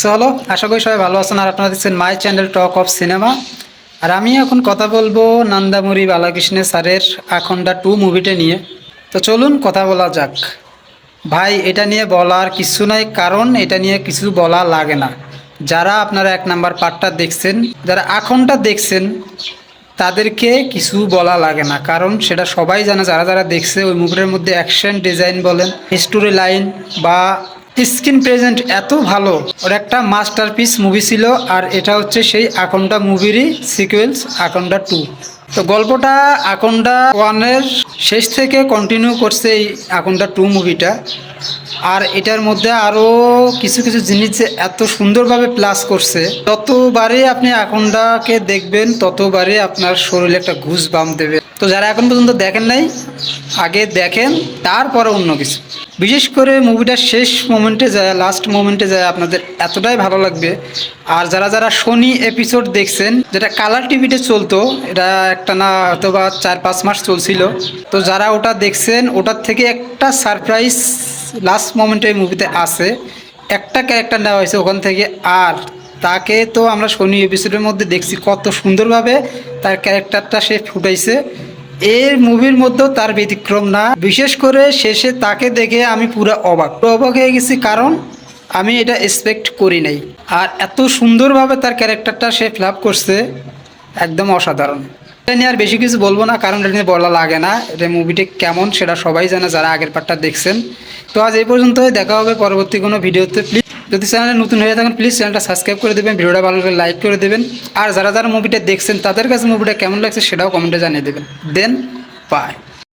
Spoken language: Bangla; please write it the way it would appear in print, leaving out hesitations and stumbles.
সো হলো, আশা করি সবাই ভালো আছেন আর আপনারা দেখছেন my channel talk of cinema. আর আমি এখন কথা বলবো নন্দামুরি বালাকৃষ্ণ স্যারের আখন্ডা 2 মুভিটা নিয়ে। তো চলুন কথা বলা যাক। ভাই, এটা নিয়ে বলার কিছু নাই, কারণ এটা নিয়ে কিছু বলা লাগে না। যারা আপনারা 1 নাম্বার পার্টটা দেখছেন, যারা আখন্ডা দেখছেন, তাদেরকে কিছু বলা লাগে না, কারণ সেটা সবাই জানে। যারা যারা দেখছে ওই মুভিটার মধ্যে অ্যাকশন ডিজাইন বলেন, স্টোরি লাইন বা স্ক্রিন প্রেজেন্ট এত ভালো। ওর একটা মাস্টারপিস মুভি ছিল। আর এটা হচ্ছে সেই আকন্ডা মুভিরই সিকুয়েলস, আকন্ডা 2। তো গল্পটা আকন্ডা 1-এর শেষ থেকে কন্টিনিউ করছে এই আকন্ডা 2 মুভিটা। আর এটার মধ্যে আরও কিছু কিছু জিনিস যে এত সুন্দরভাবে প্লাস করছে, ততবারই আপনি আকন্ডাকে দেখবেন ততবারই আপনার শরীরে একটা ঘুষ বাম দেবে। তো যারা এখন পর্যন্ত দেখেন নাই, আগে দেখেন, তারপরে অন্য কিছু। বিশেষ করে মুভিটার শেষ মোমেন্টে যায়, লাস্ট মোমেন্টে যায় আপনাদের এতটাই ভালো লাগবে। আর যারা যারা শনি এপিসোড দেখছেন, যেটা কালার টিভিতে চলতো, এটা একটা না অথবা 4-5 মাস চলছিল, তো যারা ওটা দেখছেন ওটার থেকে একটা সারপ্রাইজ লাস্ট মোমেন্টে এই মুভিতে আছে। একটা ক্যারেক্টার নেওয়া হয়েছে ওখান থেকে। আর তাকে তো আমরা শনি এপিসোডের মধ্যে দেখছি কত সুন্দরভাবে তার ক্যারেক্টারটা সে ফুটাইছে। এর মুভির মধ্যেও তার ব্যতিক্রম না। বিশেষ করে শেষে তাকে দেখে আমি পুরো অবাক হয়ে গেছি, কারণ আমি এটা এক্সপেক্ট করি নাই। আর এত সুন্দরভাবে তার ক্যারেক্টারটা সে ফিল করছে, একদম অসাধারণ। এটা নিয়ে আর বেশি কিছু বলবো না, কারণ এটা নিয়ে বলা লাগে না। এটা মুভিটি কেমন সেটা সবাই জানে যারা আগের পার্টটা দেখছেন। তো আজ এই পর্যন্তই, দেখা হবে পরবর্তী কোনো ভিডিওতে। প্লিজ যদি চ্যানেলে নতুন হয়ে থাকেন, প্লিজ চ্যানেলটা সাবস্ক্রাইব করে দেবেন, ভিডিওটা ভালো লাগলে লাইক করে দেবেন। আর যারা যারা মুভিটা দেখছেন তাদের কাছে মুভিটা কেমন লাগছে সেটাও কমেন্টে জানিয়ে দেবেন। দেন বাই।